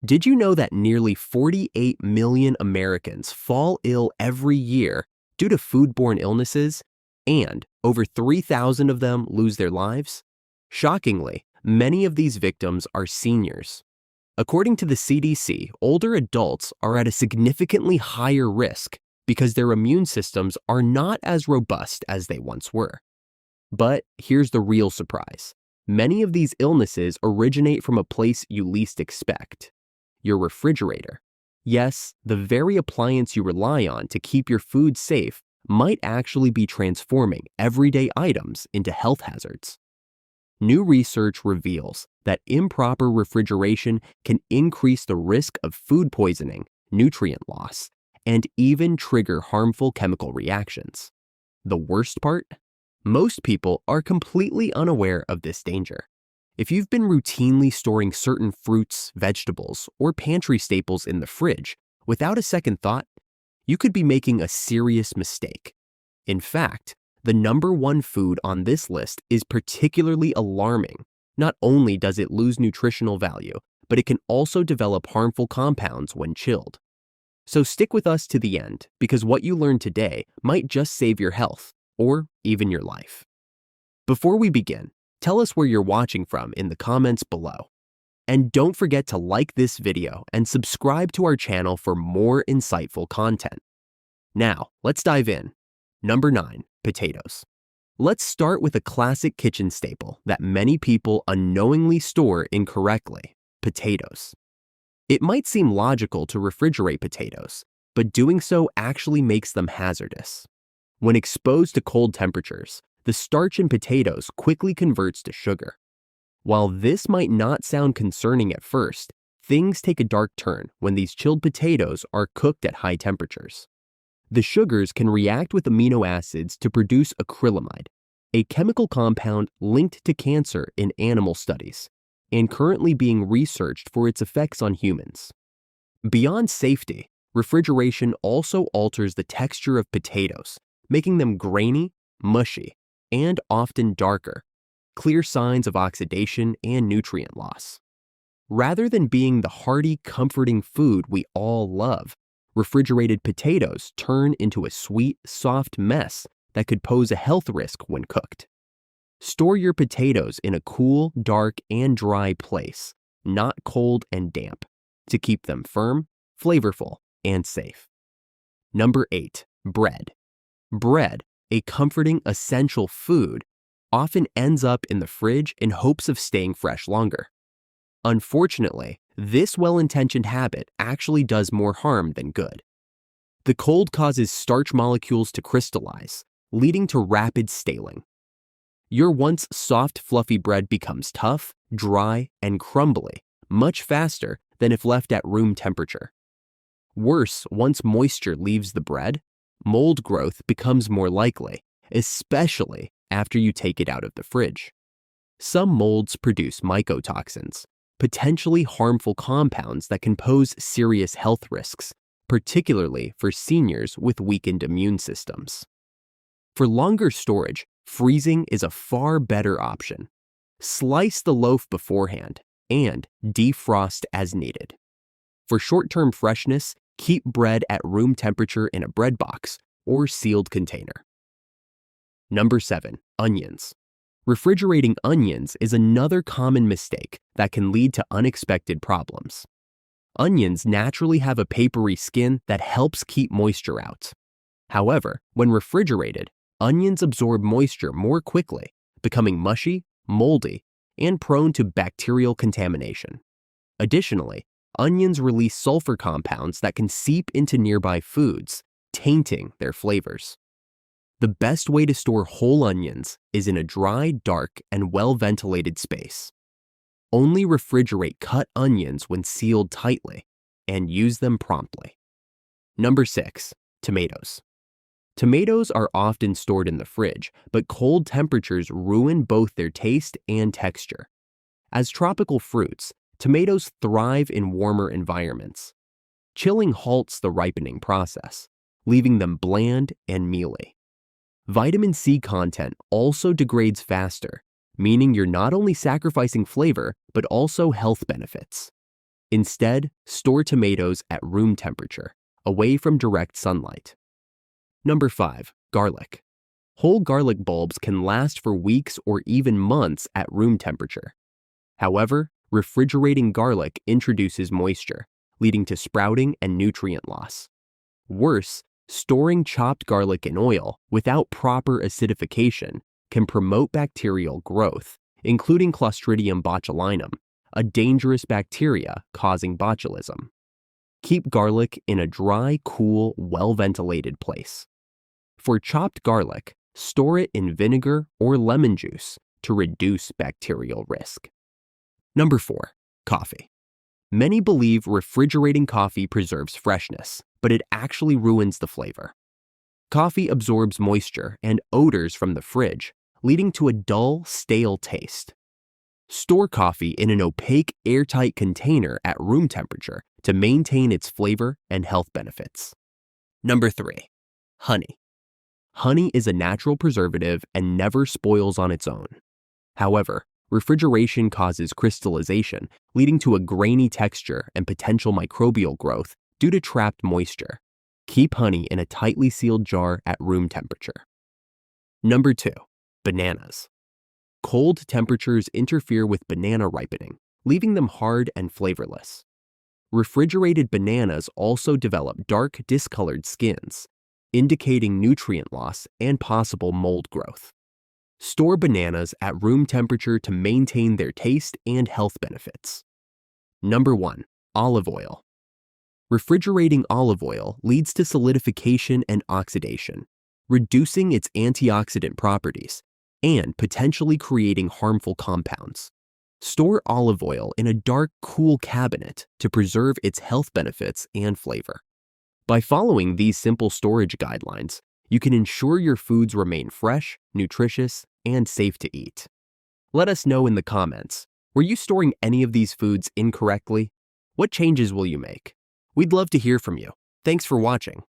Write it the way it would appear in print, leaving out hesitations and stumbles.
Did you know that nearly 48 million Americans fall ill every year due to foodborne illnesses, and over 3,000 of them lose their lives? Shockingly, many of these victims are seniors. According to the CDC, older adults are at a significantly higher risk because their immune systems are not as robust as they once were. But here's the real surprise. Many of these illnesses originate from a place you least expect: your refrigerator. Yes, the very appliance you rely on to keep your food safe might actually be transforming everyday items into health hazards. New research reveals that improper refrigeration can increase the risk of food poisoning, nutrient loss, and even trigger harmful chemical reactions. The worst part? Most people are completely unaware of this danger. If you've been routinely storing certain fruits, vegetables, or pantry staples in the fridge without a second thought, you could be making a serious mistake. In fact, the number one food on this list is particularly alarming. Not only does it lose nutritional value, but it can also develop harmful compounds when chilled. So stick with us to the end, because what you learn today might just save your health, or even your life. Before we begin, tell us where you're watching from in the comments below. And don't forget to like this video and subscribe to our channel for more insightful content. Now, let's dive in. Number 9, potatoes. Let's start with a classic kitchen staple that many people unknowingly store incorrectly: potatoes. It might seem logical to refrigerate potatoes, but doing so actually makes them hazardous. When exposed to cold temperatures, the starch in potatoes quickly converts to sugar. While this might not sound concerning at first, things take a dark turn when these chilled potatoes are cooked at high temperatures. The sugars can react with amino acids to produce acrylamide, a chemical compound linked to cancer in animal studies, and currently being researched for its effects on humans. Beyond safety, refrigeration also alters the texture of potatoes, making them grainy, mushy, and often darker, clear signs of oxidation and nutrient loss. Rather than being the hearty, comforting food we all love, refrigerated potatoes turn into a sweet, soft mess that could pose a health risk when cooked. Store your potatoes in a cool, dark, and dry place, not cold and damp, to keep them firm, flavorful, and safe. Number 8, bread. Bread, a comforting, essential food, often ends up in the fridge in hopes of staying fresh longer. Unfortunately, this well-intentioned habit actually does more harm than good. The cold causes starch molecules to crystallize, leading to rapid staling. Your once soft, fluffy bread becomes tough, dry, and crumbly much faster than if left at room temperature. Worse, once moisture leaves the bread, mold growth becomes more likely, especially after you take it out of the fridge. Some molds produce mycotoxins, potentially harmful compounds that can pose serious health risks, particularly for seniors with weakened immune systems. For longer storage, freezing is a far better option. Slice the loaf beforehand and defrost as needed. For short-term freshness, keep bread at room temperature in a bread box or sealed container. Number 7, onions. Refrigerating onions is another common mistake that can lead to unexpected problems. Onions naturally have a papery skin that helps keep moisture out. However, when refrigerated, onions absorb moisture more quickly, becoming mushy, moldy, and prone to bacterial contamination. Additionally, onions release sulfur compounds that can seep into nearby foods, tainting their flavors. The best way to store whole onions is in a dry, dark, and well-ventilated space. Only refrigerate cut onions when sealed tightly, and use them promptly. Number 6, tomatoes. Tomatoes are often stored in the fridge, but cold temperatures ruin both their taste and texture. As tropical fruits, tomatoes thrive in warmer environments. Chilling halts the ripening process, leaving them bland and mealy. Vitamin C content also degrades faster, meaning you're not only sacrificing flavor, but also health benefits. Instead, store tomatoes at room temperature, away from direct sunlight. Number 5. Garlic. Whole garlic bulbs can last for weeks or even months at room temperature. However, refrigerating garlic introduces moisture, leading to sprouting and nutrient loss. Worse, storing chopped garlic in oil without proper acidification can promote bacterial growth, including Clostridium botulinum, a dangerous bacteria causing botulism. Keep garlic in a dry, cool, well-ventilated place. For chopped garlic, store it in vinegar or lemon juice to reduce bacterial risk. Number 4. Coffee. Many believe refrigerating coffee preserves freshness, but it actually ruins the flavor. Coffee absorbs moisture and odors from the fridge, leading to a dull, stale taste. Store coffee in an opaque, airtight container at room temperature to maintain its flavor and health benefits. Number 3. Honey. Honey is a natural preservative and never spoils on its own. However, refrigeration causes crystallization, leading to a grainy texture and potential microbial growth due to trapped moisture. Keep honey in a tightly sealed jar at room temperature. Number 2. Bananas. Cold temperatures interfere with banana ripening, leaving them hard and flavorless. Refrigerated bananas also develop dark, discolored skins, indicating nutrient loss and possible mold growth. Store bananas at room temperature to maintain their taste and health benefits. Number 1. Olive oil. Refrigerating olive oil leads to solidification and oxidation, reducing its antioxidant properties and potentially creating harmful compounds. Store olive oil in a dark, cool cabinet to preserve its health benefits and flavor. By following these simple storage guidelines, you can ensure your foods remain fresh, nutritious, and safe to eat. Let us know in the comments, were you storing any of these foods incorrectly? What changes will you make? We'd love to hear from you. Thanks for watching.